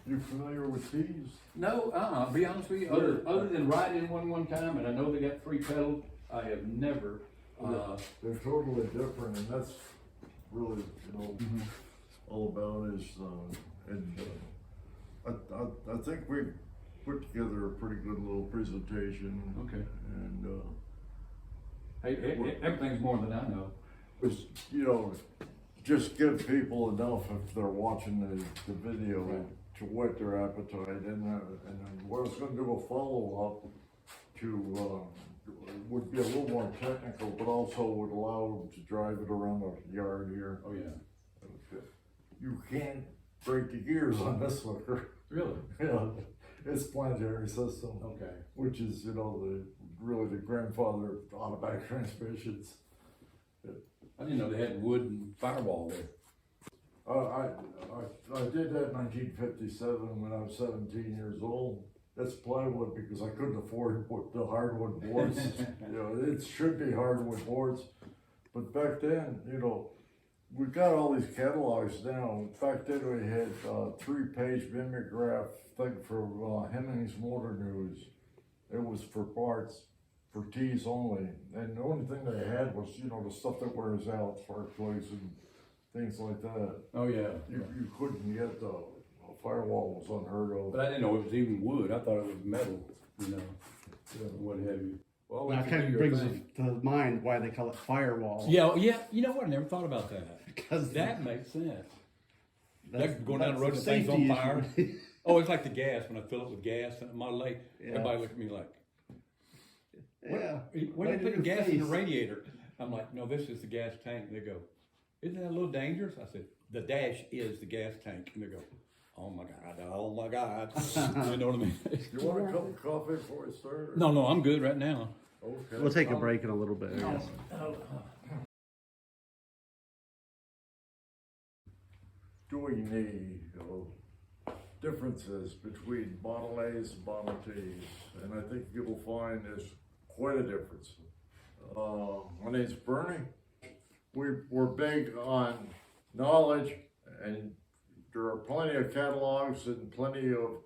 You familiar with these? No, I'll be honest with you, other than riding one time, and I know they got 3 pedals, I have never, They're totally different, and that's really, all about is, I think we put together a pretty good little presentation. Okay. And, hey, everything's more than I know. was, just give people enough if they're watching the video Right. to whet their appetite, and then what I was gonna do a follow-up to, would be a little more technical, but also would allow them to drive it around the yard here. Oh, yeah. You can't break the gears on this sucker. Really? Yeah, it's planetary system. Okay. Which is, really the grandfather of automatic transmissions. I didn't know they had wood and firewall there. I did that in 1957 when I was 17 years old. That's plywood because I couldn't afford the hardwood boards. It should be hardwood boards. But back then, we got all these catalogs now. Back then we had a 3-page mimeograph thing for Hemmings Motor News. It was for parts, for tees only. And the only thing they had was, the stuff that wears out, spark plugs and things like that. Oh, yeah. You couldn't get a firewall was unheard of. But I didn't know it was even wood. I thought it was metal, what have you. Well, That kind of brings to mind why they call it firewall. Yeah, you know what? I never thought about that. Because That makes sense. that's, Like going down the road and that's things a on safety fire. issue. Oh, it's like the gas when I fill it with gas and Model A. Yeah. Everybody looked at me like, Yeah. "Why are you Right in putting your gas in the face. radiator?" I'm like, "No, this is the gas tank." They go, "Isn't that a little dangerous?" I said, "The dash is the gas tank." And they go, "Oh my God, oh my God." You know what I mean? You want a cup of coffee before we start? No, I'm good right now. Okay. We'll take a break in a little bit. I guess. Do we need differences between Model A's and Model T's? And I think you will find there's quite a difference. My name's Bernie. We're big on knowledge, and there are plenty of catalogs and plenty of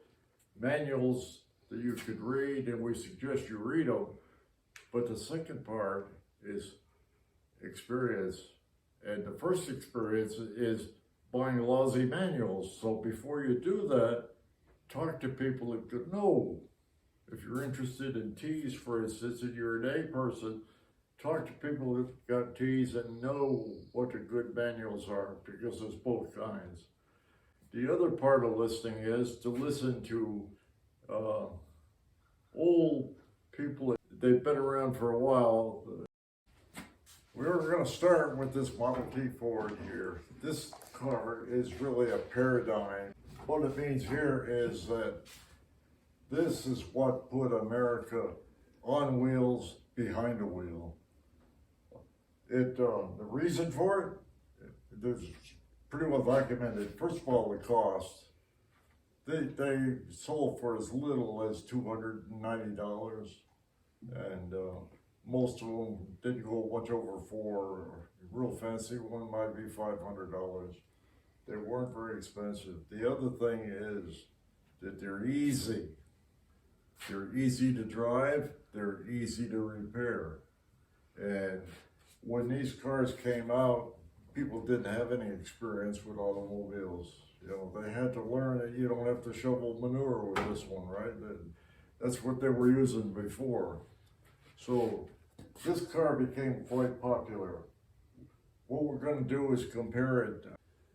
manuals that you could read, and we suggest you read them. But the second part is experience. And the first experience is buying lousy manuals. So before you do that, talk to people that could know. If you're interested in T's, for instance, and you're an A person, talk to people that got T's and know what the good manuals are, because there's both kinds. The other part of listening is to listen to old people. They've been around for a while. We're going to start with this Model T Ford here. This car is really a paradigm. What it means here is that this is what put America on wheels behind a wheel. The reason for it is pretty well documented. First of all, the cost. They sold for as little as $290, and most of them didn't go much over $400. A real fancy one might be $500. They weren't very expensive. The other thing is that they're easy. They're easy to drive, they're easy to repair. And when these cars came out, people didn't have any experience with automobiles. They had to learn that you don't have to shovel manure with this one, right? That's what they were using before. So this car became quite popular. What we're going to do is compare it.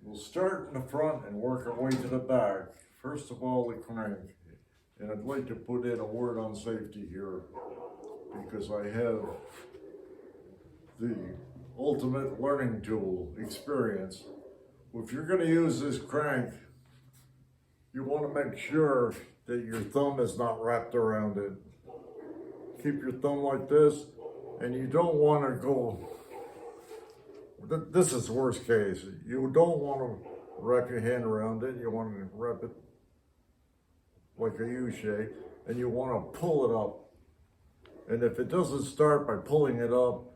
We'll start in the front and work our way to the back. First of all, the crank. And I'd like to put in a word on safety here, because I have the ultimate learning tool, experience. If you're going to use this crank, you want to make sure that your thumb is not wrapped around it. Keep your thumb like this, and you don't want to go, this is the worst case. You don't want to wrap your hand around it. You want to wrap it like a U shape, and you want to pull it up. And if it doesn't start by pulling it up,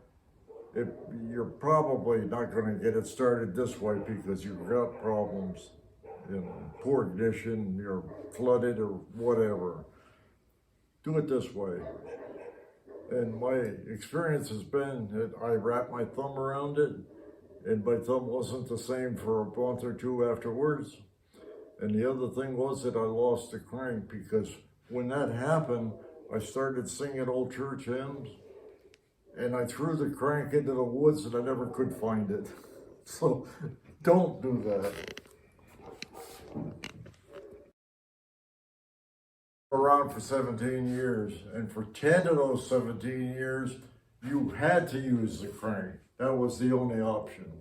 you're probably not going to get it started this way, because you've got problems. poor ignition, you're flooded or whatever. Do it this way. And my experience has been that I wrapped my thumb around it, and my thumb wasn't the same for a month or two afterwards. And the other thing was that I lost the crank, because when that happened, I started singing old church hymns, and I threw the crank into the woods and I never could find it. So don't do that. Around for 17 years, and for 10 of those 17 years, you had to use the crank. That was the only option.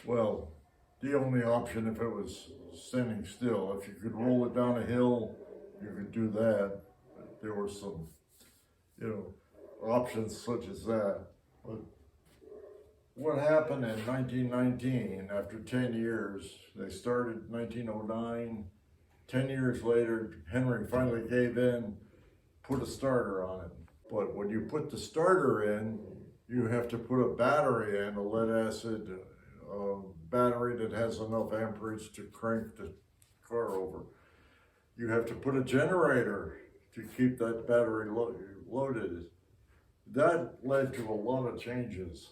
Well, the only option if it was standing still. If you could roll it down a hill, you could do that. But there were some, options such as that. But what happened in 1919, after 10 years, they started in 1909, 10 years later, Henry finally gave in, put a starter on it. But when you put the starter in, you have to put a battery in, a lead acid battery that has enough amperage to crank the car over. You have to put a generator to keep that battery loaded. That led to a lot of changes.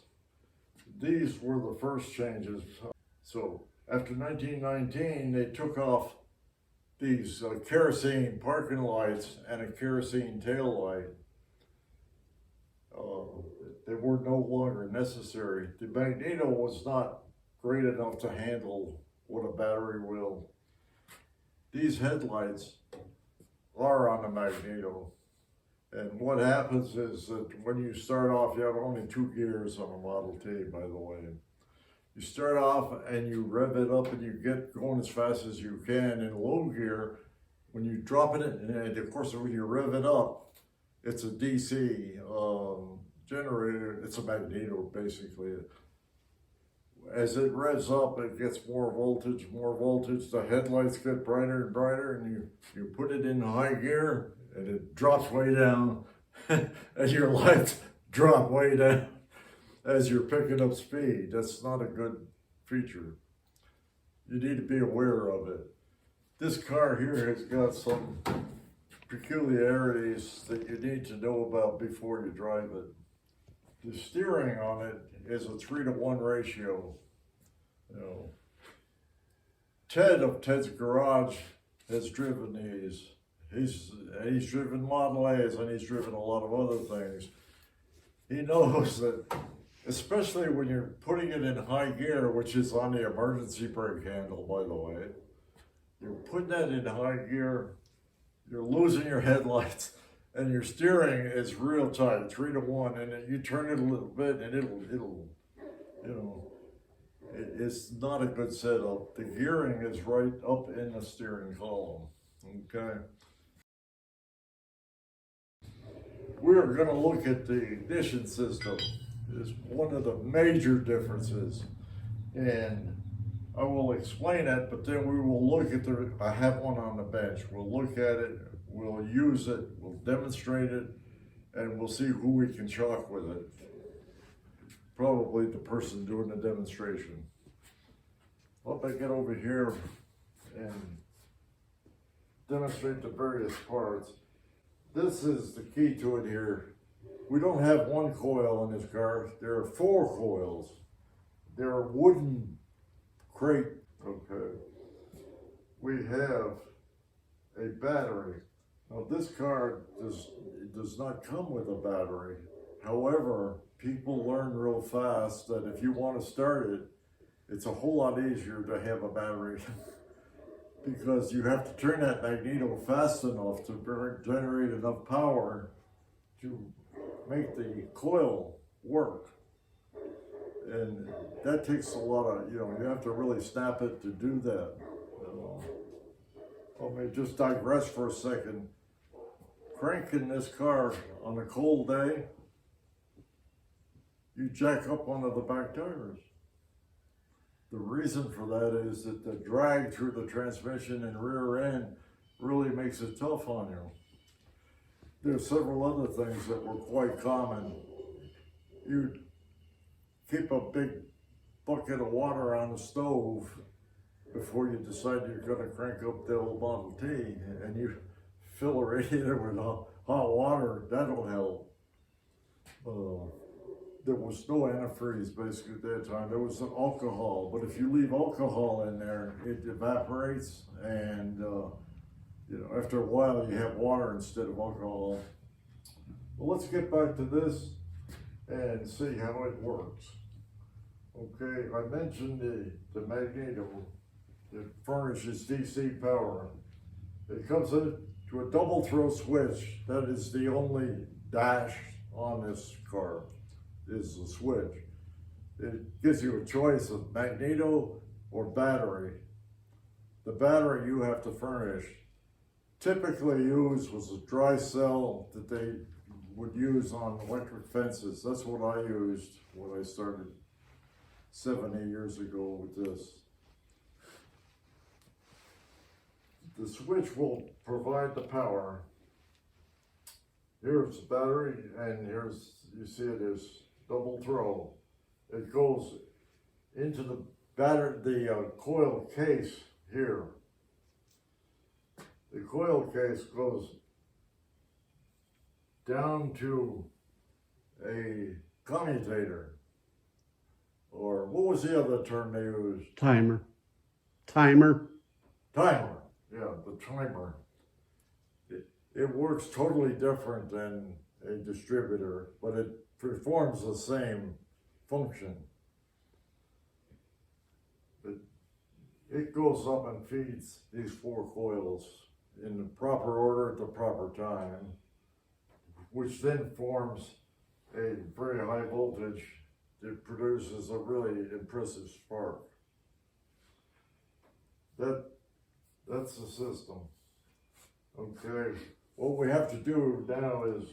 These were the first changes. So after 1919, they took off these kerosene parking lights and a kerosene tail light. They were no longer necessary. The magneto was not great enough to handle what a battery will. These headlights are on the magneto. And what happens is that when you start off, you have only 2 gears on a Model T, by the way. You start off and you rev it up and you get going as fast as you can in low gear. When you drop it in, and of course when you rev it up, it's a DC generator, it's a magneto basically. As it revs up, it gets more voltage, the headlights get brighter and brighter, and you put it in high gear and it drops way down and your lights drop way down as you're picking up speed. That's not a good feature. You need to be aware of it. This car here has got some peculiarities that you need to know about before you drive it. The steering on it is a 3-to-1 ratio. Ted of Ted's Garage has driven these. He's driven Model A's and he's driven a lot of other things. He knows that, especially when you're putting it in high gear, which is on the emergency brake handle, by the way, you're putting that in high gear, you're losing your headlights, and your steering is real tight, 3-to-1, and then you turn it a little bit, and it's not a good setup. The gearing is right up in the steering column, okay? We're going to look at the ignition system. It's one of the major differences, and I will explain it, but then we will look at I have one on the bench. We'll look at it, we'll use it, we'll demonstrate it, and we'll see who we can shock with it. Probably the person doing the demonstration. Hope I get over here and demonstrate the various parts. This is the key to it here. We don't have one coil in this car. There are 4 coils. There are wooden crate. Okay. We have a battery. Now this car does not come with a battery. However, people learn real fast that if you want to start it, it's a whole lot easier to have a battery because you have to turn that magneto fast enough to generate enough power to make the coil work. And that takes a lot of, you have to really snap it to do that. Let me just digress for a second. Cranking this car on a cold day, you jack up one of the back tires. The reason for that is that the drag through the transmission and rear end really makes it tough on you. There's several other things that were quite common. You'd keep a big bucket of water on the stove before you decide you're gonna crank up the old Model T, and you fill a radiator with hot water, that'll help. There was no antifreeze basically at that time. There was some alcohol, but if you leave alcohol in there, it evaporates, and you know, after a while you have water instead of alcohol. Well, let's get back to this and see how it works. Okay, I mentioned the magneto that furnishes DC power. It comes to a double throw switch. That is the only dash on this car, is the switch. It gives you a choice of magneto or battery. The battery you have to furnish. Typically used was a dry cell that they would use on electric fences. That's what I used when I started 70 years ago with this. The switch will provide the power. Here's the battery, and here's, you see it is double throw. It goes into the coil case here. The coil case goes down to a commutator, or what was the other term they used? Timer. Timer, yeah, the timer. It works totally different than a distributor, but it performs the same function. It goes up and feeds these 4 coils in the proper order at the proper time, which then forms a very high voltage that produces a really impressive spark. That's the system. Okay, what we have to do now is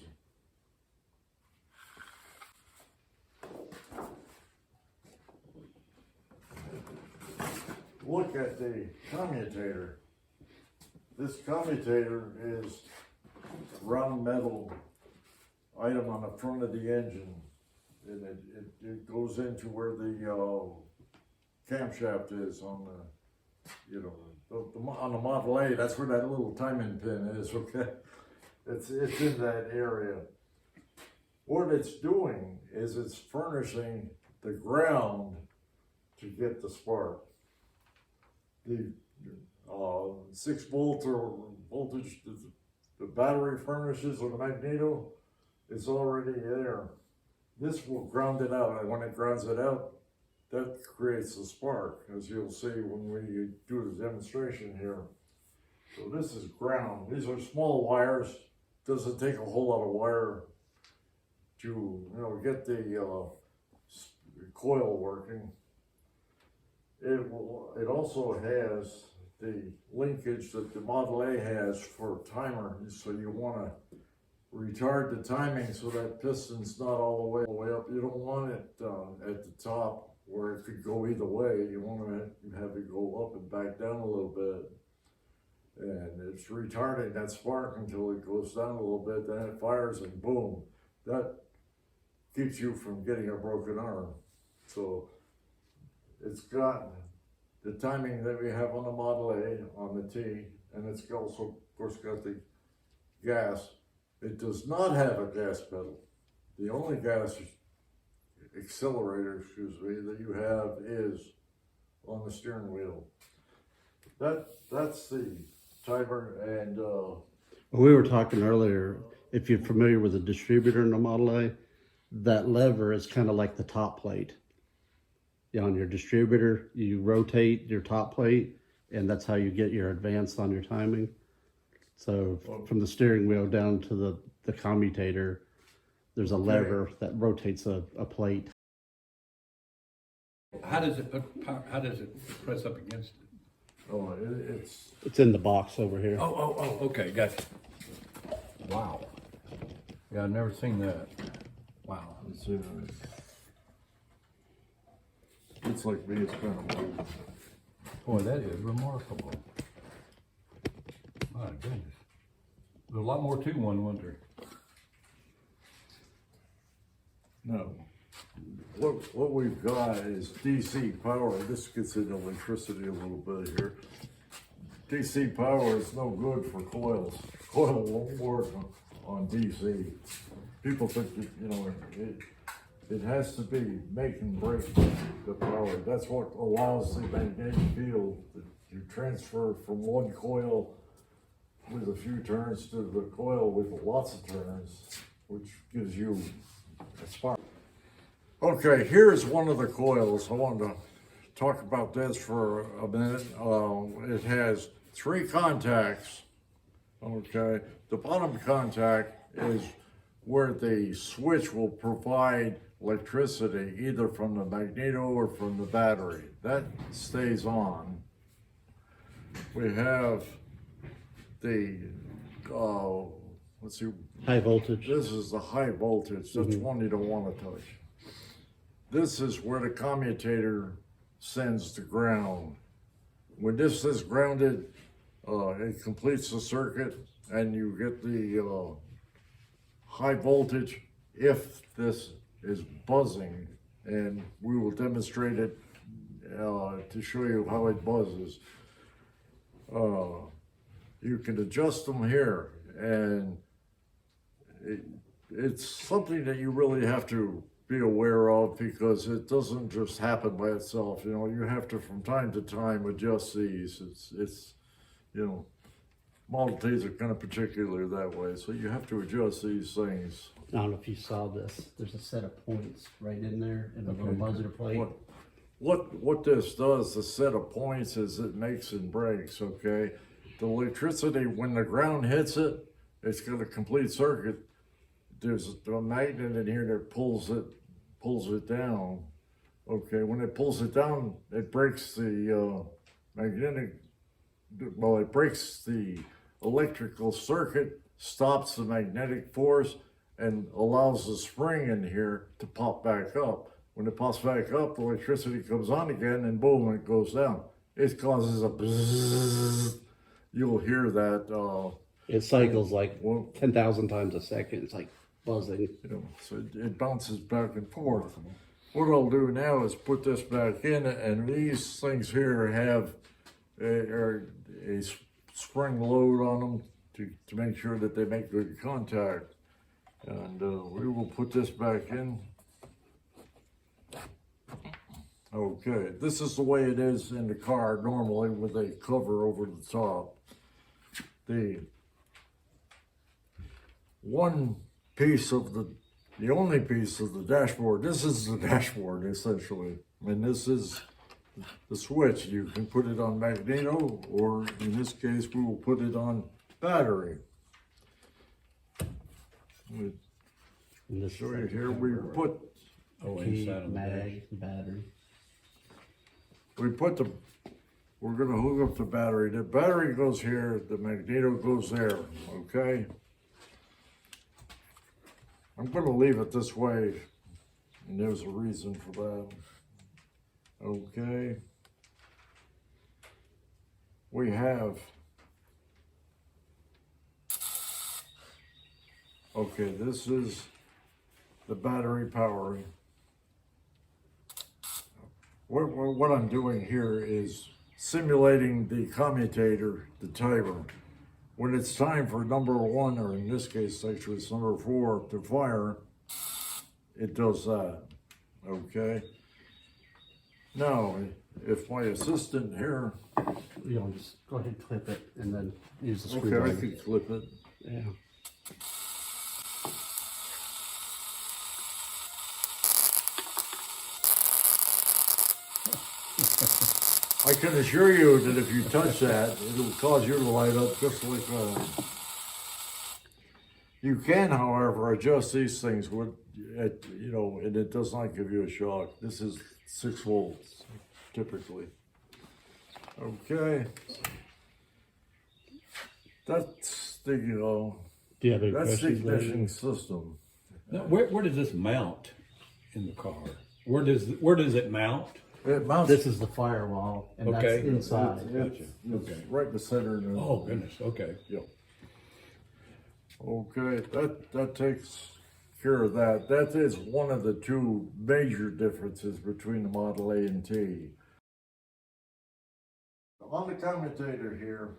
look at the commutator. This commutator is a round metal item on the front of the engine, and it goes into where the camshaft is on the, you know, on the Model A. That's where that little timing pin is. Okay, it's in that area. What it's doing is it's furnishing the ground to get the spark. The 6 volt or voltage the battery furnishes or the magneto is already there. This will ground it out, and when it grounds it out, that creates a spark, as you'll see when we do the demonstration here. So this is ground. These are small wires. Doesn't take a whole lot of wire to, you know, get the coil working. It also has the linkage that the Model A has for timer, so you want to retard the timing so that piston's not all the way up. You don't want it at the top where it could go either way. You want to have it go up and back down a little bit. And it's retarding that spark until it goes down a little bit, then it fires and boom. That keeps you from getting a broken arm. So it's got the timing that we have on the Model A, on the T, and it's also, of course, got the gas. It does not have a gas pedal. The only gas accelerator, that you have is on the steering wheel. That's the timer, and We were talking earlier, if you're familiar with a distributor in a Model A, that lever is kind of like the top plate. On your distributor, you rotate your top plate, and that's how you get your advance on your timing. So from the steering wheel down to the commutator, there's a lever that rotates a plate. How does it press up against it? oh, It's in the box over here. Oh, okay, gotcha. Wow. Yeah, I've never seen that. Wow. it's like me. It's kind of old. Boy, that is remarkable. My goodness. There's a lot more to one, wasn't there? No. What what we've got is DC power. This gets into electricity a little bit here. DC power is no good for coils. Coil won't work on DC. People think that, you know, it has to be make and break the power. That's what allows the magnetic field to transfer from one coil with a few turns to the coil with lots of turns, which gives you a spark. Okay, here's one of the coils. I wanted to talk about this for a minute. It has 3 contacts. Okay, the bottom contact is where the switch will provide electricity either from the magneto or from the battery. That stays on. We have the, let's see. High voltage. This is the high voltage. That's one you don't want to touch. This is where the commutator sends to ground. When this is grounded, it completes the circuit and you get the high voltage if this is buzzing, and we will demonstrate it to show you how it buzzes. You can adjust them here, and it's something that you really have to be aware of because it doesn't just happen by itself. You know, you have to from time to time adjust these. It's you know, Model Ts are kind of particular that way, so you have to adjust these things. I don't know if you saw this. There's a set of points right in there in the little buzzer plate. What this does, the set of points, is it makes and breaks, okay? The electricity, when the ground hits it, it's got a complete circuit. There's a magnet in here that pulls it down. Okay, when it pulls it down, it breaks the it breaks the electrical circuit, stops the magnetic force, and allows the spring in here to pop back up. When it pops back up, electricity comes on again, and boom, it goes down. It causes a bzzz. You'll hear that. It cycles like 10,000 times a second. It's like buzzing. You know, so it bounces back and forth. What I'll do now is put this back in, and these things here have a spring load on them to make sure that they make good contact. And we will put this back in. Okay, this is the way it is in the car normally with a cover over the top. The one piece of the only piece of the dashboard, this is the dashboard essentially, and this is the switch. You can put it on magneto, or in this case we will put it on battery. Let me show you here. We put inside of the dash. mag, battery. We're gonna hook up the battery. The battery goes here, the magneto goes there, okay? I'm gonna leave it this way, and there's a reason for that. Okay. We have, okay, this is the battery powering. What I'm doing here is simulating the commutator, the timer. When it's time for number 1, or in this case, actually it's number 4 to fire, it does that, okay? Now, if my assistant here... You know, just go ahead and clip it and then use the Okay, screwdriver. I could clip it. Yeah. I can assure you that if you touch that, it'll cause you to light up just like that. You can, however, adjust these things with, you know, and it does not give you a shock. This is 6 volts, typically. Okay. That's the, Do you have any that's the questions? Larry? ignition system. Now, where does this mount in the car? Where does it mount? It mounts. This is the firewall, and Okay. that's inside. It's Okay. right in the center. And Oh goodness. Okay. Yep. Okay, that takes care of that. That is one of the two major differences between the Model A and T. On the commutator here,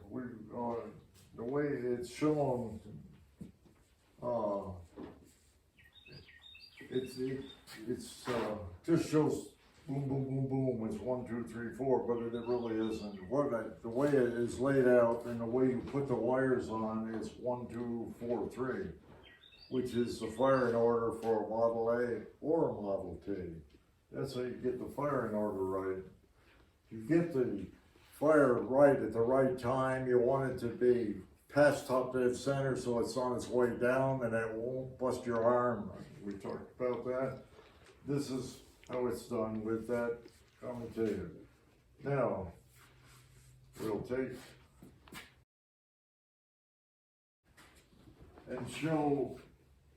the way it's shown, it's just shows boom, boom, boom, boom. It's 1, 2, 3, 4, but it really isn't. The way it is laid out and the way you put the wires on is 1, 2, 4, 3, which is the firing order for a Model A or a Model T. That's how you get the firing order right. You get the fire right at the right time. You want it to be past top dead center so it's on its way down and it won't bust your arm. We talked about that. This is how it's done with that commutator. Now, we'll take and show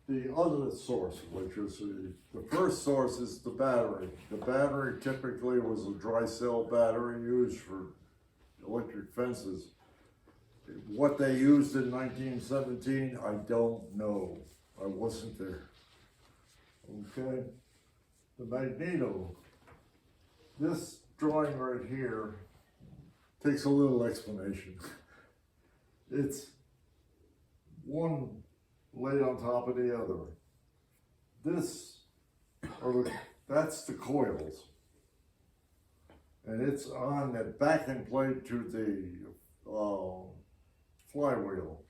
the other source of electricity. The first source is the battery. The battery typically was a dry cell battery used for electric fences. What they used in 1917, I don't know. I wasn't there. Okay. The magneto. This drawing right here takes a little explanation. It's one laid on top of the other. That's the coils. And it's on the backing plate to the flywheel.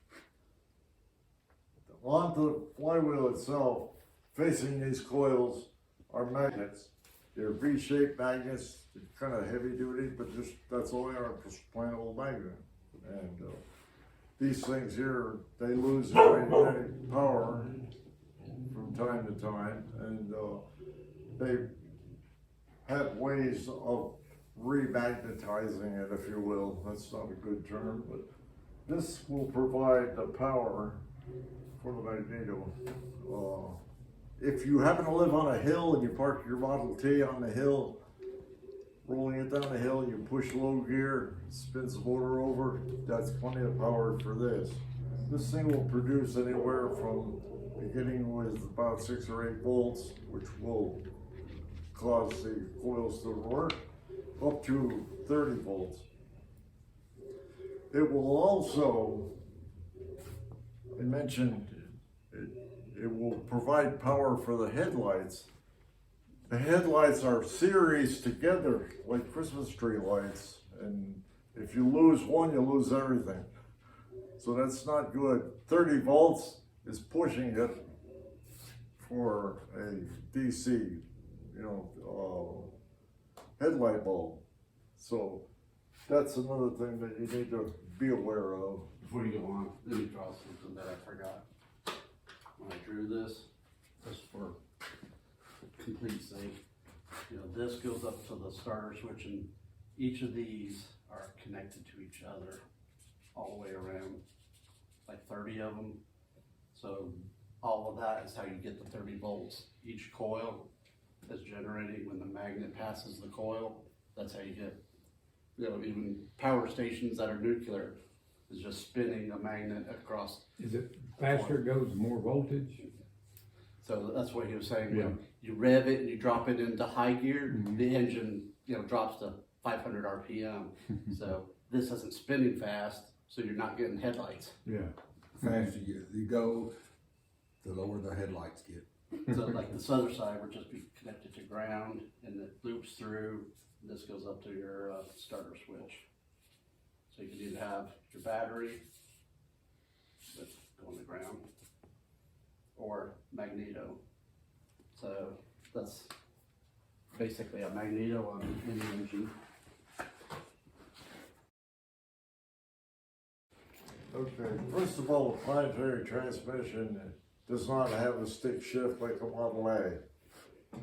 On the flywheel itself, facing these coils, are magnets. They're V-shaped magnets, kind of heavy duty, but that's all they are, just plain old magnet. And these things here, they lose their magnetic power from time to time, and they have ways of remagnetizing it, if you will. That's not a good term, but this will provide the power for the magneto. If you happen to live on a hill and you park your Model T on the hill, rolling it down the hill, you push low gear, spins the motor over, that's plenty of power for this. This thing will produce anywhere from beginning with about 6 or 8 volts, which will cause the coils to work, up to 30 volts. It will also, I mentioned, it will provide power for the headlights. The headlights are series together like Christmas tree lights, and if you lose one, you lose everything. So that's not good. 30 volts is pushing it for a DC, headlight bulb. So that's another thing that you need to be aware of. Before you go on, let me draw something that I forgot. When I drew this, just for complete sake, this goes up to the starter switch, and each of these are connected to each other all the way around, like 30 of them. So all of that is how you get the 30 volts. Each coil is generating when the magnet passes the coil. That's how you get, even power stations that are nuclear is just spinning a magnet across. Is it faster it goes, more voltage? So that's what he was saying. Yeah. When you rev it and you drop it into high gear, the engine, drops to 500 RPM. So this isn't spinning fast, so you're not getting headlights. Yeah. Faster you go, the lower the headlights get. So like this other side would just be connected to ground, and it loops through. This goes up to your starter switch. So you can either have your battery that's going to ground or magneto. So that's basically a magneto on an engine. Okay, first of all, the planetary transmission does not have a stick shift like a Model A.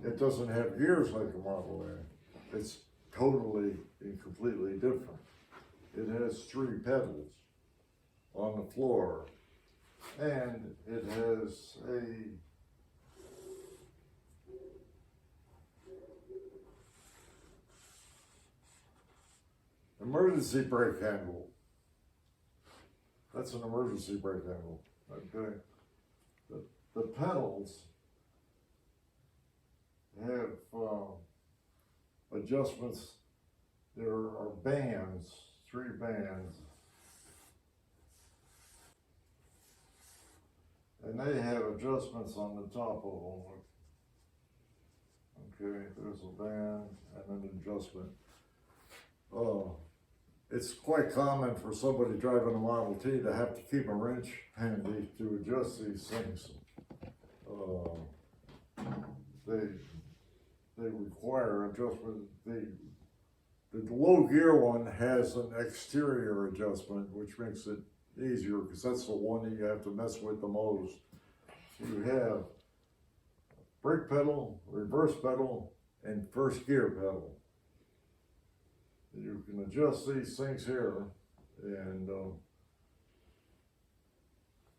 It doesn't have gears like a Model A. It's totally and completely different. It has 3 pedals on the floor, and it has a emergency brake handle. That's an emergency brake handle, okay? The pedals have, adjustments. There are bands, 3 bands. And they have adjustments on the top of them. Okay, there's a band and an adjustment. It's quite common for somebody driving a Model T to have to keep a wrench handy to adjust these things. They require adjustment. The low gear one has an exterior adjustment, which makes it easier because that's the one that you have to mess with the most. You have brake pedal, reverse pedal, and first gear pedal. You can adjust these things here, and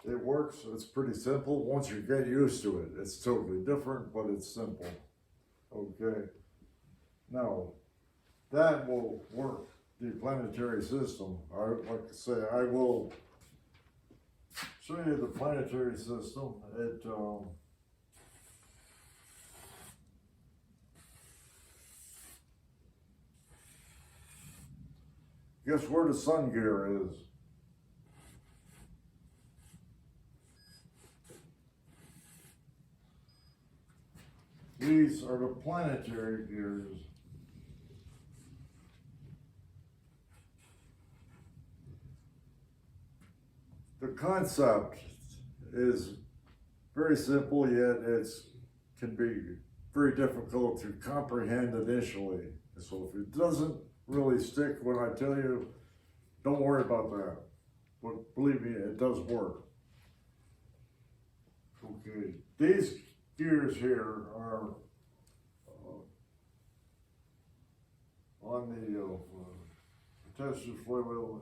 it works. It's pretty simple once you get used to it. It's totally different, but it's simple. Okay. Now, that will work. The planetary system. Like I say, I will show you the planetary system. Guess where the sun gear is? These are the planetary gears. The concept is very simple, yet can be very difficult to comprehend initially. So if it doesn't really stick when I tell you, don't worry about that. But believe me, it does work. Okay, these gears here are on the attached to the flywheel,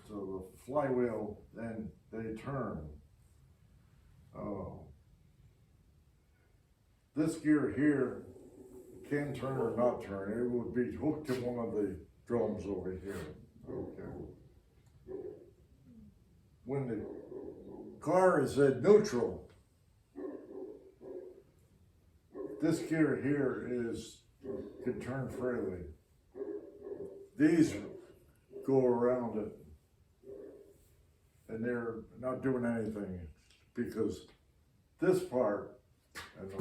to the flywheel, and they turn. This gear here can turn or not turn. It would be hooked to one of the drums over here. Okay. When the car is at neutral, this gear here can turn freely. These go around it, and they're not doing anything because this part, and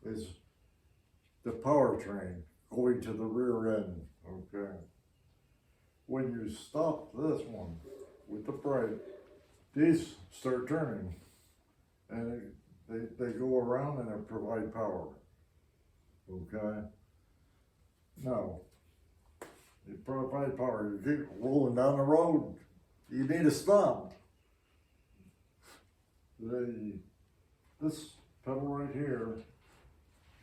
is the powertrain going to the rear end. Okay. When you stop this one with the brake, these start turning, and they go around and they provide power. Okay. Now, you provide power. You keep rolling down the road, you need to stop. This pedal right here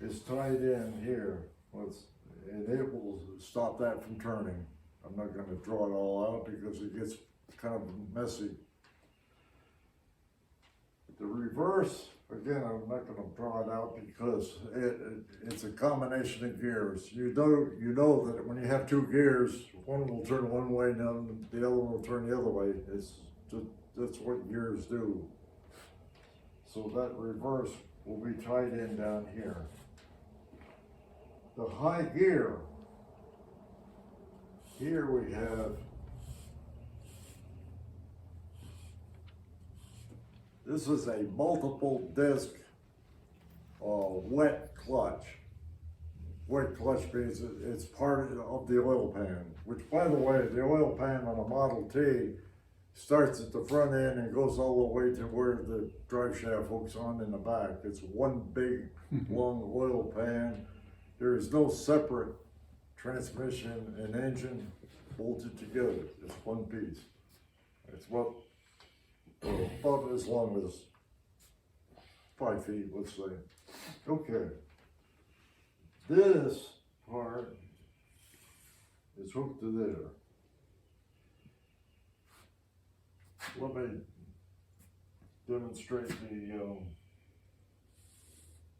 is tied in here, and it will stop that from turning. I'm not going to draw it all out because it gets kind of messy. The reverse, again, I'm not going to draw it out because it's a combination of gears. You know that when you have 2 gears, one will turn one way and the other one will turn the other way. That's what gears do. So that reverse will be tied in down here. The high gear, here we have, this is a multiple disc wet clutch. Wet clutch means it's part of the oil pan, which, by the way, the oil pan on a Model T starts at the front end and goes all the way to where the drive shaft hooks on in the back. It's one big long oil pan. There is no separate transmission and engine bolted together. It's one piece. It's about as long as 5 feet, let's say. Okay. This part is hooked to there. Let me demonstrate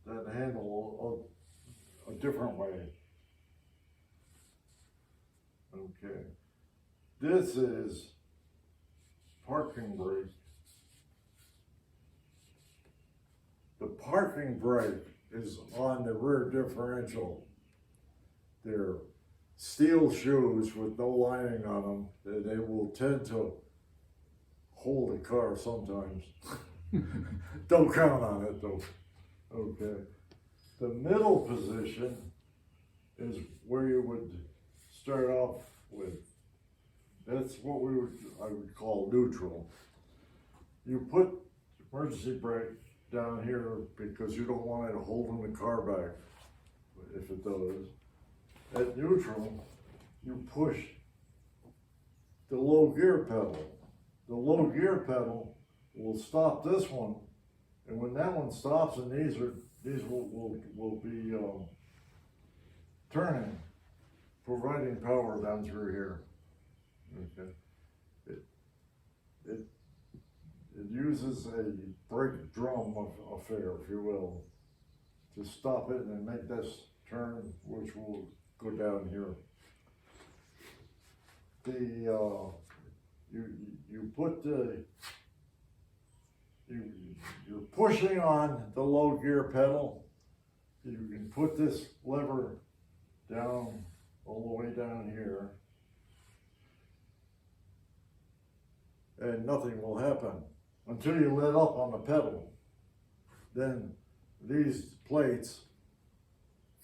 that handle a different way. Okay. This is parking brake. The parking brake is on the rear differential. They're steel shoes with no lining on them. They will tend to hold a car sometimes. Don't count on it though. Okay. The middle position is where you would start off with. That's what I would call neutral. You put emergency brake down here because you don't want it holding the car back. If it does, at neutral, you push the low gear pedal. The low gear pedal will stop this one, and when that one stops, and these will be turning, providing power down through here. Okay. It uses a brake drum affair, if you will, to stop it and make this turn, which will go down here. You're pushing on the low gear pedal. You can put this lever down all the way down here, and nothing will happen until you let up on the pedal. Then these plates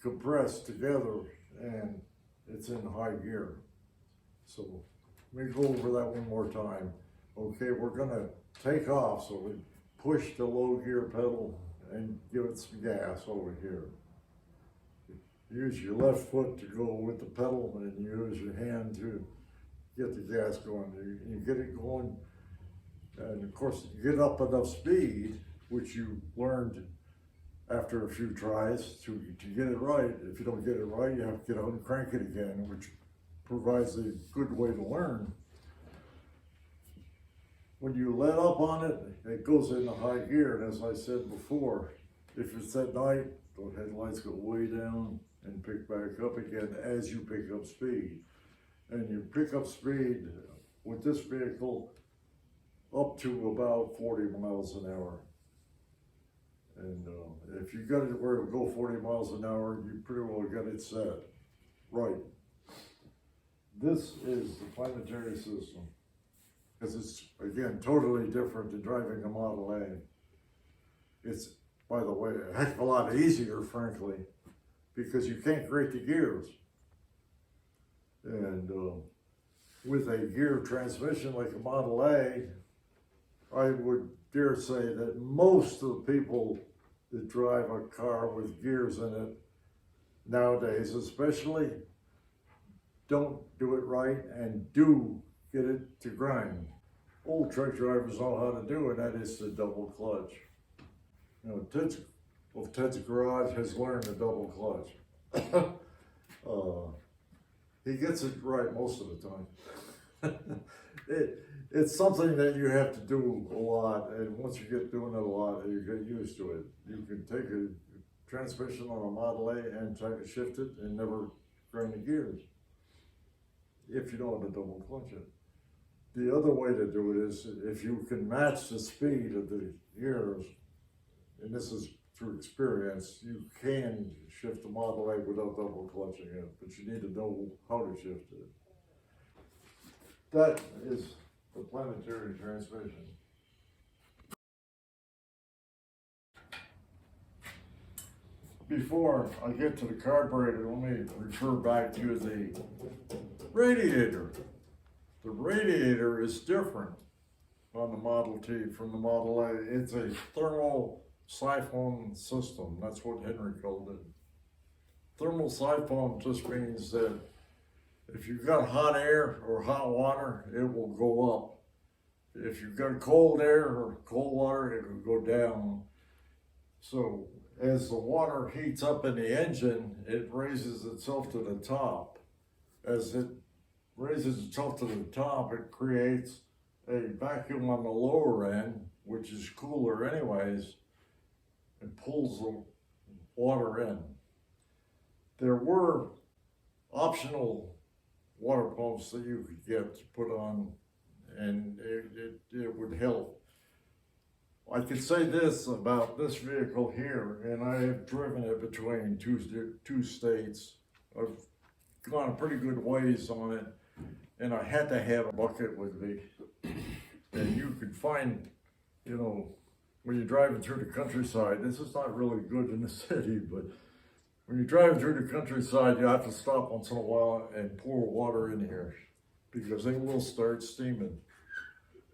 compress together and it's in high gear. So let me go over that one more time. Okay, we're gonna take off, so we push the low gear pedal and give it some gas over here. Use your left foot to go with the pedal and use your hand to get the gas going. You get it going, and of course you get up enough speed, which you learned after a few tries to get it right. If you don't get it right, you have to get out and crank it again, which provides a good way to learn. When you let up on it, it goes into high gear, and as I said before, if it's at night, the headlights go way down and pick back up again as you pick up speed. And you pick up speed with this vehicle up to about 40 miles an hour. And if you got it where it'll go 40 miles an hour, you pretty well got it set right. This is the planetary system, because it's, again, totally different than driving a Model A. It's, by the way, a heck of a lot easier, frankly, because you can't grate the gears. And with a gear transmission like a Model A, I would dare say that most of the people that drive a car with gears in it nowadays, especially, don't do it right and do get it to grind. Old truck drivers know how to do it, that is the double clutch. You know, Ted's garage has learned the double clutch. He gets it right most of the time. It's something that you have to do a lot, and once you get doing it a lot, you get used to it. You can take a transmission on a Model A and try to shift it and never grind the gears, if you don't have a double clutch it. The other way to do it is if you can match the speed of the gears, and this is through experience, you can shift the Model A without double clutching it, but you need to know how to shift it. That is the planetary transmission. Before I get to the carburetor, let me refer back to the radiator. The radiator is different on the Model T from the Model A. It's a thermal siphon system. That's what Henry called it. Thermal siphon just means that if you've got hot air or hot water, it will go up. If you've got cold air or cold water, it will go down. So as the water heats up in the engine, it raises itself to the top. As it raises itself to the top, it creates a vacuum on the lower end, which is cooler anyways, and pulls the water in. There were optional water pumps that you could get to put on and it would help. I could say this about this vehicle here, and I have driven it between two states. I've gone a pretty good ways on it, and I had to have a bucket with me. And you could find, you know, when you're driving through the countryside, this is not really good in the city, but when you're driving through the countryside, you have to stop once in a while and pour water in here because they will start steaming.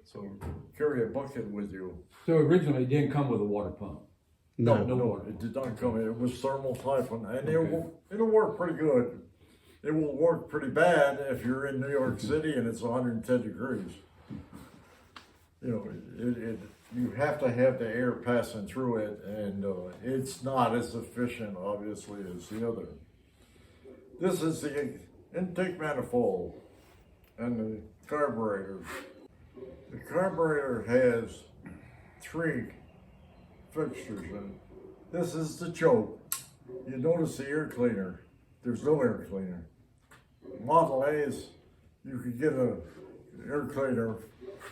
So carry a bucket with you. So originally it didn't come with a water pump. No. No, it did not come in. It was thermal type one, and it'll work pretty good. It will work pretty bad if you're in New York City and it's 110 degrees. You know, you have to have the air passing through it, and it's not as efficient, obviously, as the other. This is the intake manifold and the carburetor. The carburetor has 3 fixtures in it. This is the choke. You notice the air cleaner. There's no air cleaner. Model A's, you could get an air cleaner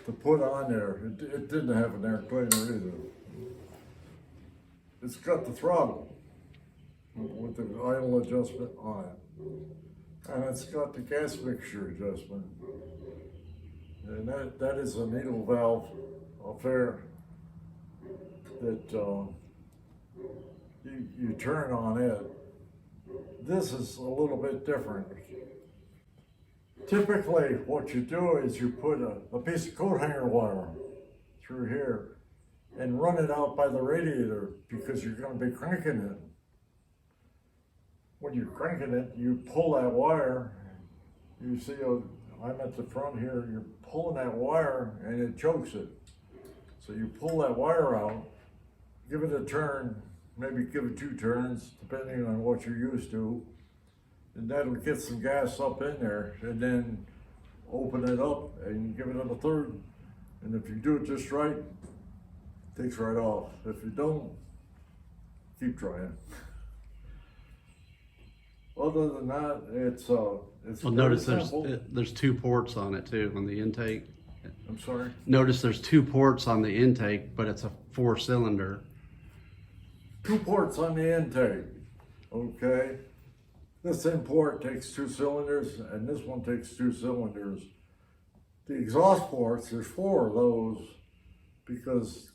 to put on there. It didn't have an air cleaner either. It's got the throttle with the idle adjustment on it. And it's got the gas mixture adjustment. And that is a needle valve affair that you turn on it. This is a little bit different. Typically, what you do is you put a piece of coat hanger wire through here and run it out by the radiator because you're going to be cranking it. When you're cranking it, you pull that wire. You see, I'm at the front here, you're pulling that wire and it chokes it. So you pull that wire out, give it a turn, maybe give it 2 turns, depending on what you're used to. And that'll get some gas up in there, and then open it up and give it a 3rd. And if you do it just right, it takes right off. If you don't, keep trying. Other than that, it's Well, very notice simple. there's 2 ports on it too, on the intake. I'm sorry? Notice there's 2 ports on the intake, but it's a 4-cylinder. 2 ports on the intake, okay? This import takes 2 cylinders, and this one takes 2 cylinders. The exhaust ports, there's 4 of those, because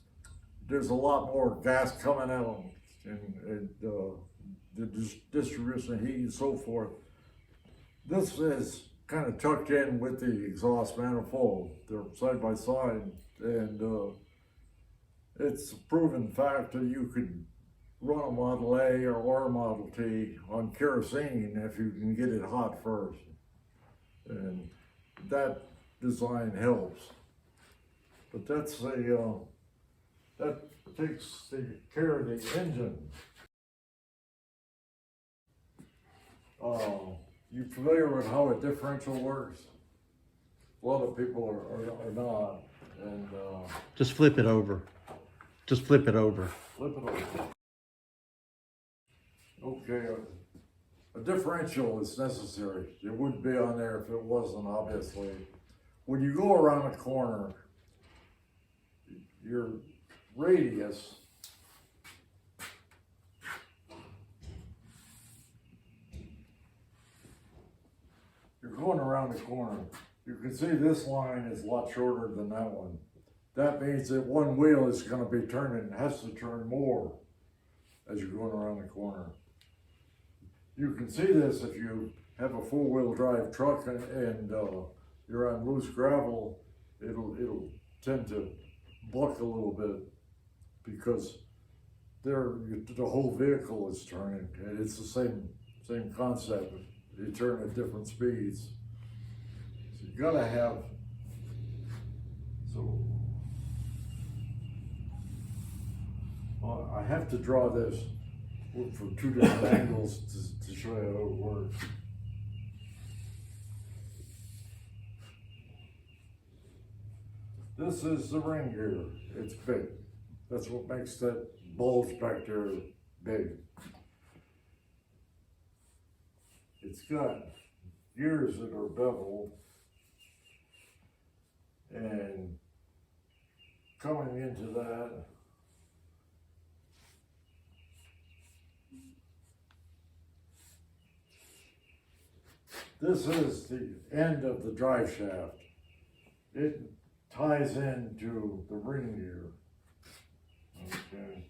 there's a lot more gas coming out, and the distribution, heat, and so forth. This is kind of tucked in with the exhaust manifold. They're side by side, and it's a proven fact that you could run a Model A or a Model T on kerosene if you can get it hot first. And that design helps. But that's that takes care of the engine. You familiar with how a differential works? A lot of people are not. And Just flip it over. Just flip it over. flip it over. Okay, a differential is necessary. It wouldn't be on there if it wasn't, obviously. When you go around a corner, your radius you're going around the corner. You can see this line is a lot shorter than that one. That means that one wheel is going to be turning, has to turn more as you're going around the corner. You can see this if you have a 4-wheel drive truck and you're on loose gravel, it'll tend to buck a little bit because the whole vehicle is turning. And it's the same concept. You turn at different speeds. So you gotta have, I have to draw this from 2 different angles to show you how it works. This is the ring gear. It's big. That's what makes that bulge back there big. It's got gears that are beveled, And coming into that, this is the end of the drive shaft. It ties into the ring gear. Okay.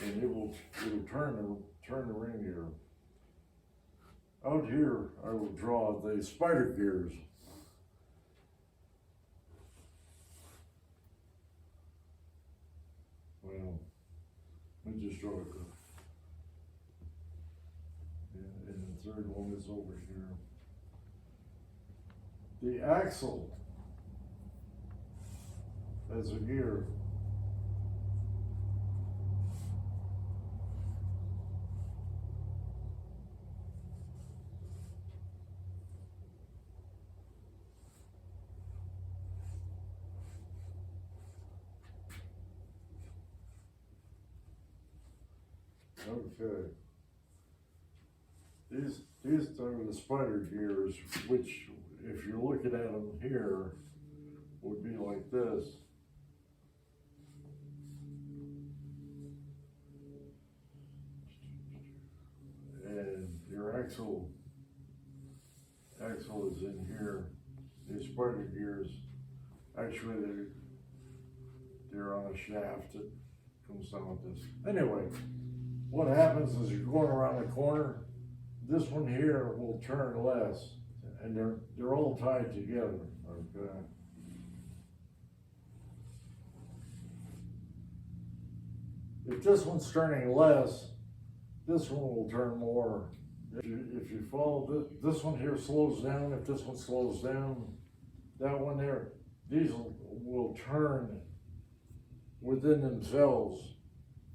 And it'll turn the ring gear. Out here, I will draw the spider gears. Well, let me just draw it. And the third one is over here. The axle as a gear. Okay. These are the spider gears, which, if you're looking at them here, would be like this. And your axle is in here. These spider gears, actually they're on a shaft that comes down with this. Anyway, what happens is you're going around the corner, this one here will turn less, and they're all tied together, okay? If this one's turning less, this one will turn more. If you follow this one here slows down, if this one slows down, that one there, these will turn within themselves.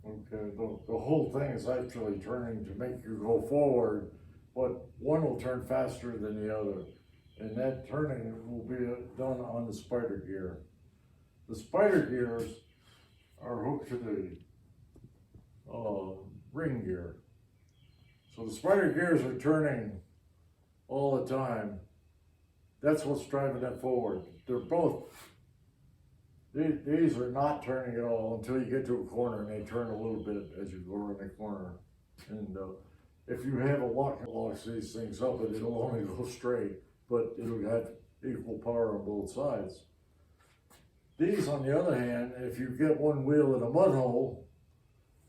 Okay, the whole thing is actually turning to make you go forward, but one will turn faster than the other. And that turning will be done on the spider gear. The spider gears are hooked to the ring gear. So the spider gears are turning all the time. That's what's driving it forward. They're both, these are not turning at all until you get to a corner, and they turn a little bit as you go around the corner. And if you have a lock that locks these things up, it'll only go straight, but it'll have equal power on both sides. These, on the other hand, if you get one wheel in a mud hole,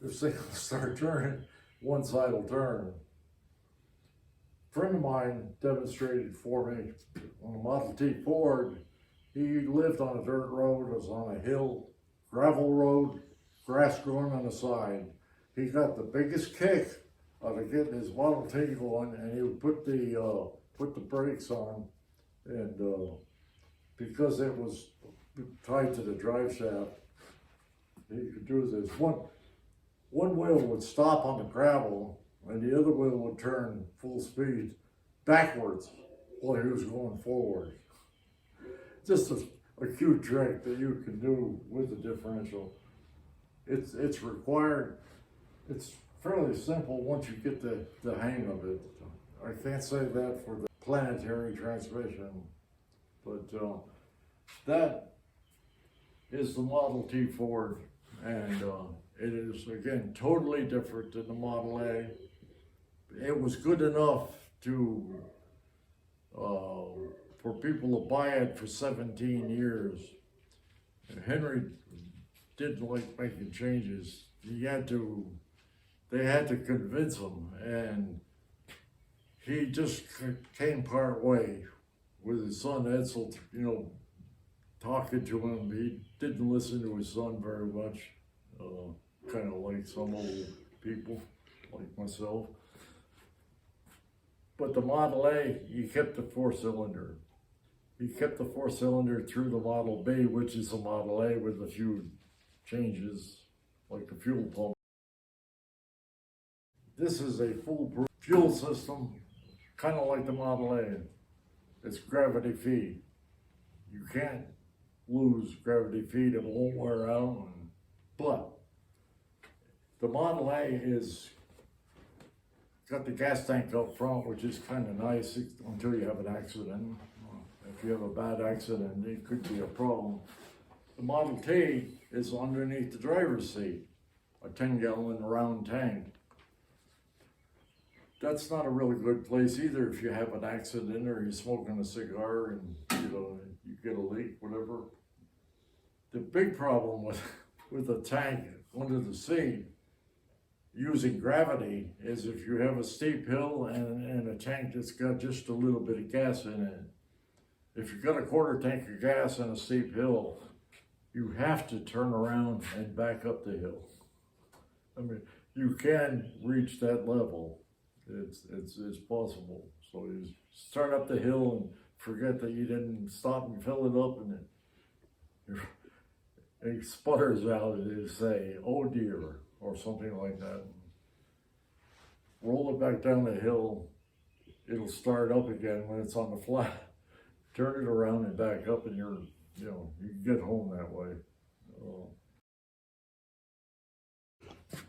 this thing will start turning, one side will turn. A friend of mine demonstrated for me on a Model T Ford. He lived on a dirt road, it was on a hill, gravel road, grass growing on the side. He got the biggest kick out of getting his Model T going, and he would put the brakes on, and because it was tied to the drive shaft, he could do this. One wheel would stop on the gravel, and the other wheel would turn full speed backwards while he was going forward. Just a cute trick that you can do with the differential. It's required. It's fairly simple once you get the hang of it. I can't say that for the planetary transmission, but that is the Model T Ford, and it is, again, totally different than the Model A. It was good enough to for people to buy it for 17 years. And Henry didn't like making changes. They had to convince him, and he just came part way with his son Edsel, talking to him. He didn't listen to his son very much, kind of like some old people like myself. But the Model A, he kept the 4-cylinder. He kept the 4-cylinder through the Model B, which is a Model A with a few changes, like the fuel pump. This is a foolproof fuel system, kind of like the Model A. It's gravity feed. You can't lose gravity feed, it won't wear out. But the Model A is got the gas tank up front, which is kind of nice until you have an accident. If you have a bad accident, it could be a problem. The Model T is underneath the driver's seat, a 10-gallon round tank. That's not a really good place either if you have an accident or you're smoking a cigar and you get a leak, whatever. The big problem with a tank under the seat using gravity is if you have a steep hill and a tank that's got just a little bit of gas in it. If you've got a quarter tank of gas on a steep hill, you have to turn around and back up the hill. I mean, you can reach that level. It's possible. So you start up the hill and forget that you didn't stop and fill it up, and it sputters out and you say, "Oh dear," or something like that. Roll it back down the hill. It'll start up again when it's on the flat. Turn it around and back up, and you can get home that way.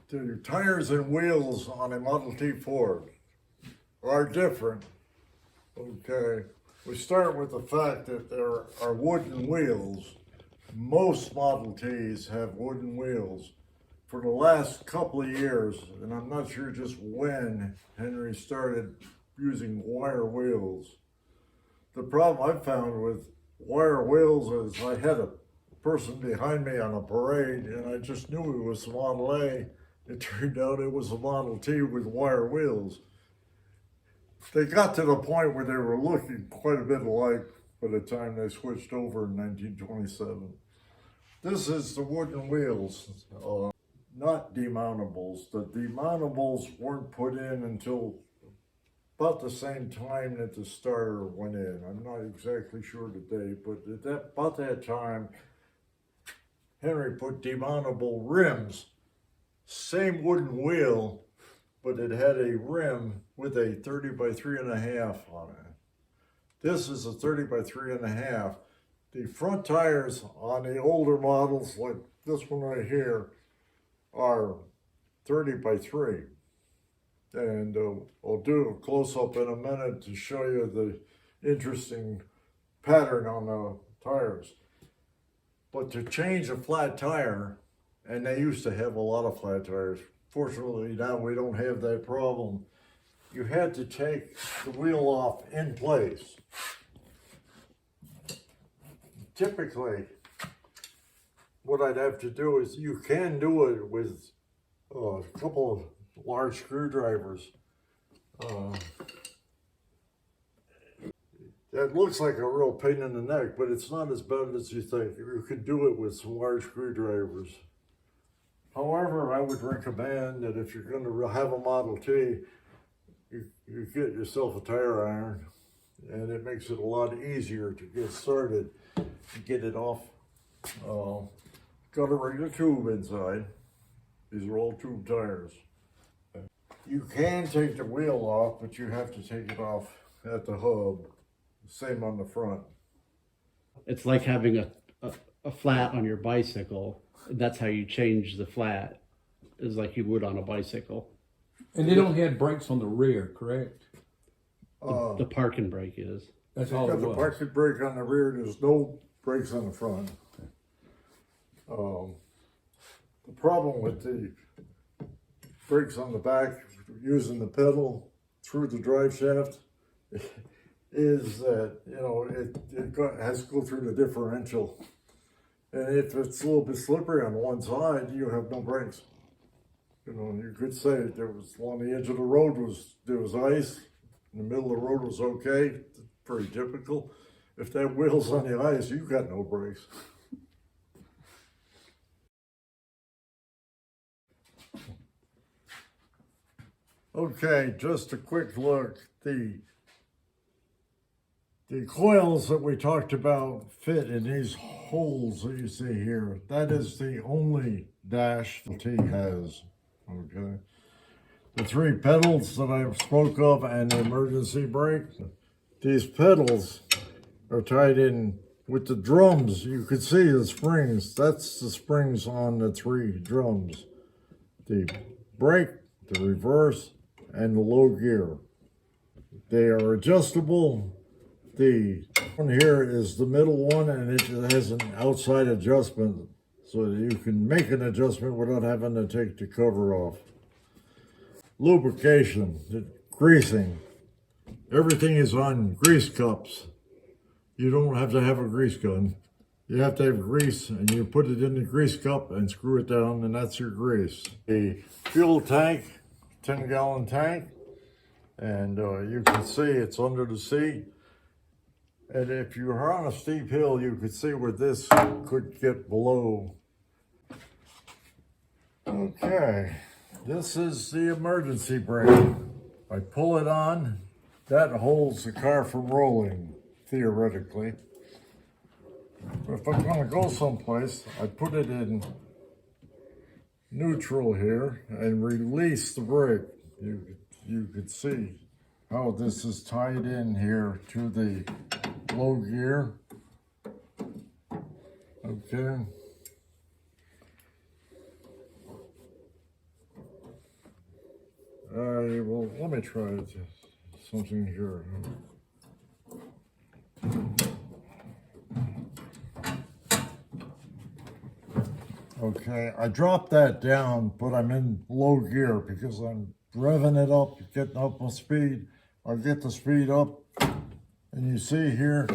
The tires and wheels on a Model T Ford are different. Okay, we start with the fact that there are wooden wheels. Most Model Ts have wooden wheels. For the last couple of years, and I'm not sure just when Henry started using wire wheels. The problem I found with wire wheels is I had a person behind me on a parade, and I just knew it was a Model A. It turned out it was a Model T with wire wheels. They got to the point where they were looking quite a bit alike by the time they switched over in 1927. This is the wooden wheels, not demountables. The demountables weren't put in until about the same time that the starter went in. I'm not exactly sure the date, but about that time, Henry put demountable rims. Same wooden wheel, but it had a rim with a 30 by 3.5 on it. This is a 30 by 3.5. The front tires on the older models, like this one right here, are 30 by 3. And I'll do a close-up in a minute to show you the interesting pattern on the tires. But to change a flat tire, and they used to have a lot of flat tires. Fortunately, now we don't have that problem. You had to take the wheel off in place. Typically, what I'd have to do is, you can do it with a couple of large screwdrivers. That looks like a real pain in the neck, but it's not as bad as you think. You could do it with some large screwdrivers. However, I would recommend that if you're going to have a Model T, you get yourself a tire iron, and it makes it a lot easier to get started and get it off. Got a regular tube inside. These are all tube tires. You can take the wheel off, but you have to take it off at the hub. Same on the front. It's like having a flat on your bicycle. That's how you change the flat, is like you would on a bicycle. And they don't have brakes on the rear, correct? The parking brake is. That's all it Got the was. parking brake on the rear. There's no brakes on the front. The problem with the brakes on the back, using the pedal through the drive shaft, is that it has to go through the differential, and if it's a little bit slippery on one side, you have no brakes. You could say there was along the edge of the road there was ice, in the middle of the road was okay, pretty typical. If that wheel's on the ice, you've got no brakes. Okay, just a quick look. The coils that we talked about fit in these holes that you see here. That is the only dash the T has, okay? The 3 pedals that I spoke of and the emergency brake, these pedals are tied in with the drums. You can see the springs. That's the springs on the 3 drums. The brake, the reverse, and the low gear. They are adjustable. The one here is the middle one, and it has an outside adjustment, so you can make an adjustment without having to take the cover off. Lubrication, greasing. Everything is on grease cups. You don't have to have a grease gun. You have to have grease, and you put it in the grease cup and screw it down, and that's your grease. A fuel tank, 10-gallon tank, and you can see it's under the seat. And if you're on a steep hill, you could see where this could get below. Okay, this is the emergency brake. I pull it on, that holds the car from rolling, theoretically. But if I'm gonna go someplace, I put it in neutral here and release the brake. You could see how this is tied in here to the low gear. Okay. Well, let me try something here. Okay, I dropped that down, but I'm in low gear because I'm revving it up, getting up my speed. I'll get the speed up, and you see here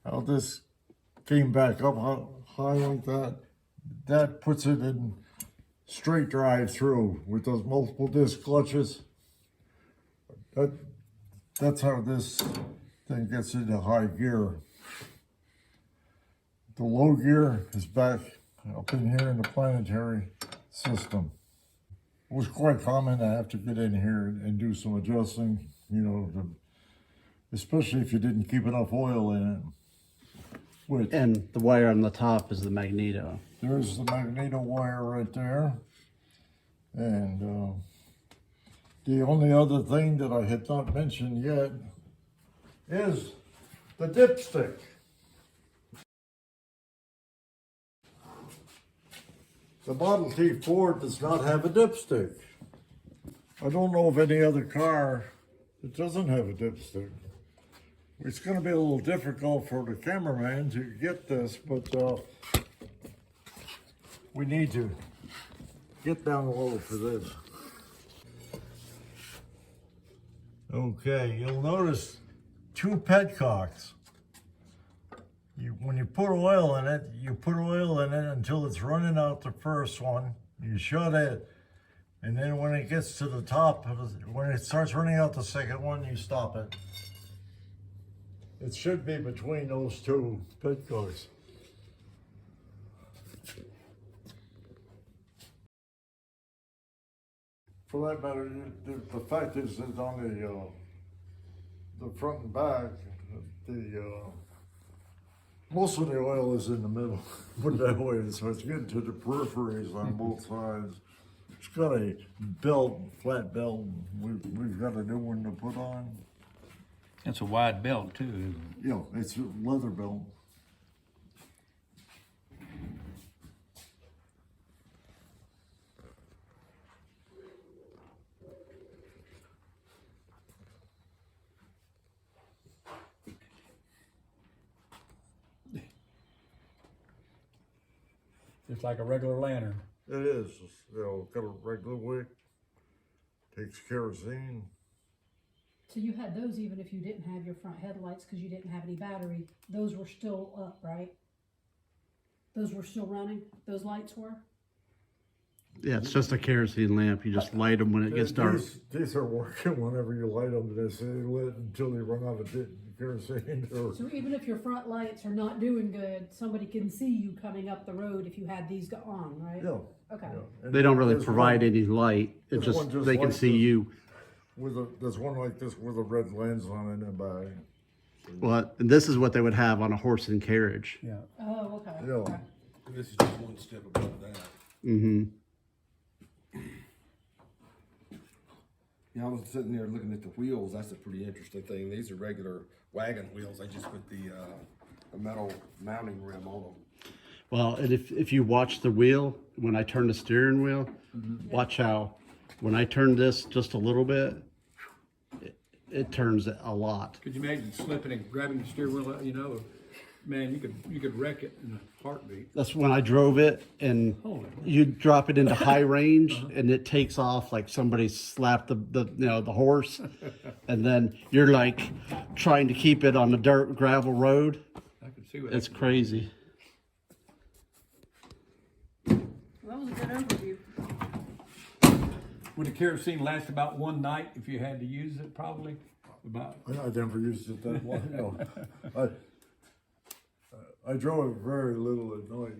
how this came back up high like that. That puts it in straight drive through with those multiple disc clutches. That's how this thing gets into high gear. The low gear is back up in here in the planetary system. It was quite common to have to get in here and do some adjusting, you know, especially if you didn't keep enough oil in it. And the wire on the top is the magneto. There's the magneto wire right there. And the only other thing that I had not mentioned yet is the dipstick. The Model T Ford does not have a dipstick. I don't know of any other car that doesn't have a dipstick. It's going to be a little difficult for the cameraman to get this, but we need to get down low for this. Okay, you'll notice two petcocks. When you put oil in it, you put oil in it until it's running out the first one. You shut it, and then when it gets to the top, when it starts running out the second one, you stop it. It should be between those two petcocks. For that matter, the fact is that on the front and back, most of the oil is in the middle, put it that way, so it's getting to the peripheries on both sides. It's got a belt, flat belt. We've got a new one to put on. It's a wide belt too, isn't it? Yeah, it's a leather belt. Just like a regular lantern. It is, you know, got a regular wick, takes kerosene. So you had those even if you didn't have your front headlights because you didn't have any battery. Those were still up, right? Those were still running? Those lights were? Yeah, it's just a kerosene lamp. You just light them when it gets dark. These are working whenever you light them. They say lit until they run out of kerosene. So even if your front lights are not doing good, somebody can see you coming up the road if you had these on, right? Yeah. Okay. Yeah. They don't really provide any light. It There's one just just they can like see this. you. There's one like this with a red lens on it in the back. Well, and this is what they would have on a horse and carriage. Yeah. Oh, okay. Yeah. Okay. This is just one step above that. Mm-hmm. Yeah, I was sitting there looking at the wheels. That's a pretty interesting thing. These are regular wagon wheels. They just put the metal mounting rim on them. Well, and if you watch the wheel, when I turn the steering wheel, watch how When I turn this just a little bit, it turns a lot. Could you imagine slipping and grabbing the steering wheel, you know, man, you could wreck it in a heartbeat. That's when I drove it, and Holy. you drop it into high range, and it takes off like somebody slapped the horse, and then you're like trying to keep it on the dirt gravel road. I can see what It's crazy. Well, that was a good overview. Would the kerosene last about one night if you had to use it? Probably about. I never used it that long. No. I drove it very little at night,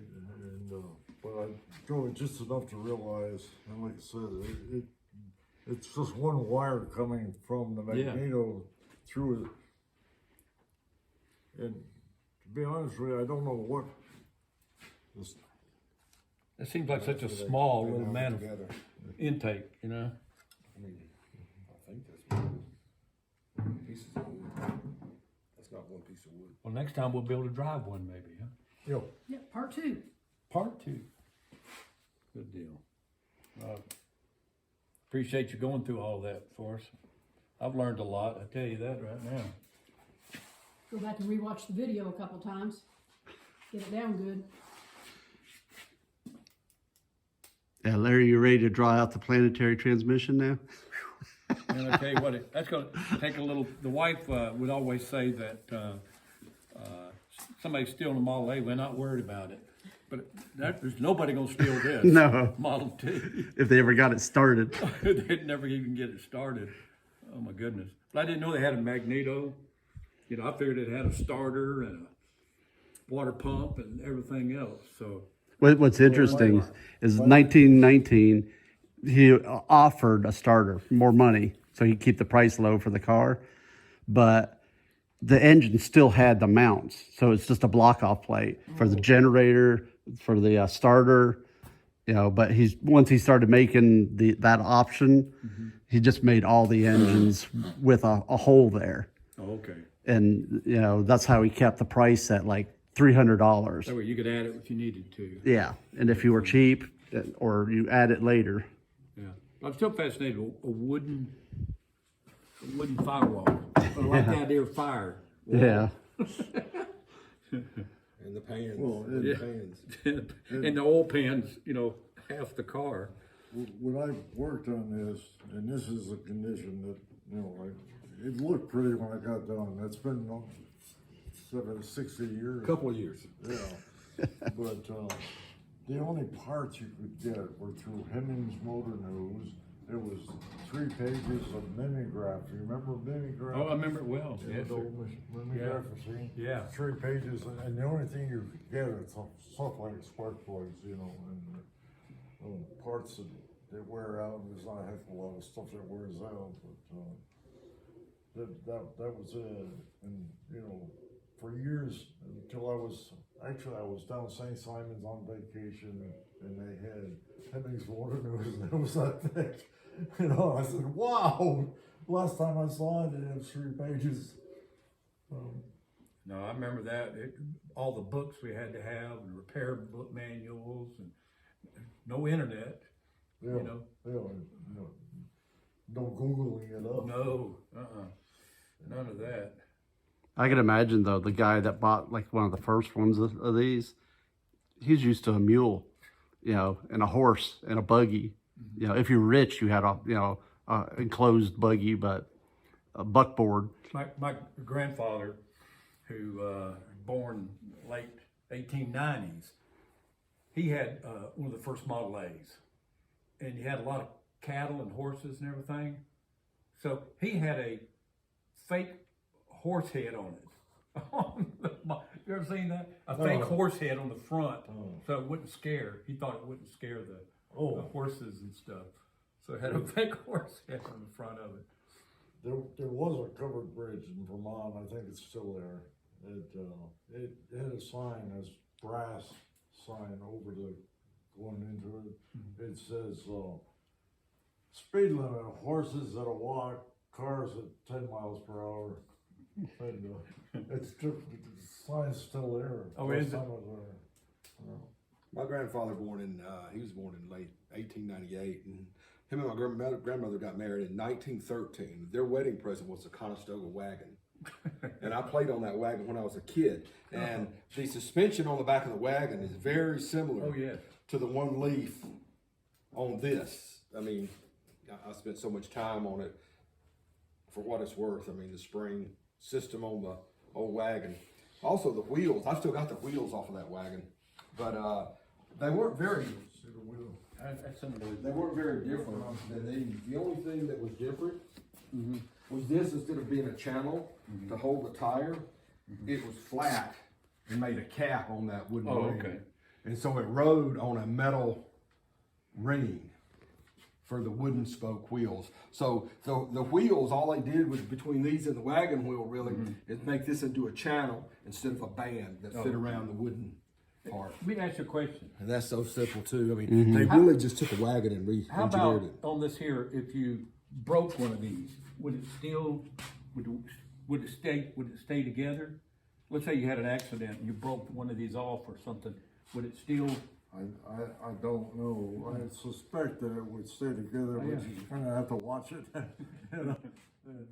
but I drove it just enough to realize, and like I said, it's just one wire coming from the magneto through it. And to be honest with you, I don't know what this. It seems like such a small little amount of Together. intake, you know. I mean, I think that's pieces of wood. That's not one piece of wood. Well, next time we'll be able to drive one, maybe, huh? You know, Yeah, part 2. Part 2. Good deal. Appreciate you going through all that for us. I've learned a lot. I tell you that right now. Go back and rewatch the video a couple times. Get it down good. Yeah, Larry, you ready to draw out the planetary transmission now? And I tell you what, that's going to take a little. The wife would always say that somebody's stealing a Model A. We're not worried about it, but there's nobody going to steal this. No. Model T. If they ever got it started. They'd never even get it started. Oh my goodness! But I didn't know they had a magneto. You know, I figured it had a starter and a water pump and everything else. So. What's interesting is 1919, he offered a starter, more money, so he'd keep the price low for the car. But the engine still had the mounts, so it's just a block-off plate for the generator, for the starter, you know. But once he started making that option, he just made all the engines with a hole there. Oh, okay. And you know, that's how he kept the price at like $300. That way you could add it if you needed to. Yeah, and if you were cheap, or you add it later. Yeah, I'm still fascinated with a wooden firewall. I like the idea of fire. Yeah. And the pans. Well, and Yeah. the pans. And the oil pans, you know, half the car. when I worked on this, and this is a condition that, you know, it looked pretty when I got done. It's been 60 years. Couple of years. Yeah. But the only parts you could get were through Hemmings Motor News. It was 3 pages of mimeograph. You remember mimeograph? Oh, I remember it well. Yes, The sir. old mimeograph machine? Yeah. 3 pages, and the only thing you could get is stuff like spark plugs, you know, and parts that wear out. And there's not a heck of a lot of stuff that wears out, but that was it. And you know, for years until I was down St. Simon's on vacation, and they had Hemmings Motor News, and it was that thick. You know, I said, "Wow!" Last time I saw it, it had 3 pages. No, I remember that. All the books we had to have, and repair book manuals, and no internet. Yeah, You know? yeah, no Googling it up. No, none of that. I can imagine though, the guy that bought like one of the first ones of these, he's used to a mule, you know, and a horse and a buggy. You know, if you're rich, you had a enclosed buggy, but a buckboard. My grandfather, who born late 1890s, he had one of the first Model A's, and he had a lot of cattle and horses and everything. So he had a fake horse head on it. You ever seen that? A fake horse head on the front, so it wouldn't scare. He thought it wouldn't scare the horses and stuff. So it had a fake horse head on the front of it. There was a covered bridge in Vermont. I think it's still there. It had a sign, this brass sign over the going into it. It says speed limit: horses at a walk, cars at 10 miles per hour. And it's just, the sign's still there. Oh, is it? Last time I was there. My grandfather he was born in late 1898, and him and my grandmother got married in 1913. Their wedding present was a Conestoga wagon. And I played on that wagon when I was a kid. And the suspension on the back of the wagon is very similar Oh, yes. to the one leaf on this. I mean, I spent so much time on it for what it's worth. I mean, the spring system on the old wagon. Also the wheels, I still got the wheels off of that wagon, but they weren't very, That's unbelievable. they weren't very different than these. The only thing that was different was this, instead of being a channel to hold the tire, it was flat and made a cap on that wooden Oh, ring. okay. And so it rode on a metal ring for the wooden spoke wheels. So the wheels, all they did was, between these and the wagon wheel really, is make this into a channel instead of a band that fit around the wooden part. Let me ask you a question. And that's so simple too. I mean, they really just took a wagon and How re-engineered about it. on this here, if you broke one of these, would it still, would it stay together? Let's say you had an accident and you broke one of these off or something, would it still? I don't know. I suspect that it would stay together, Oh, yeah. but you kind of have to watch it. You know? And,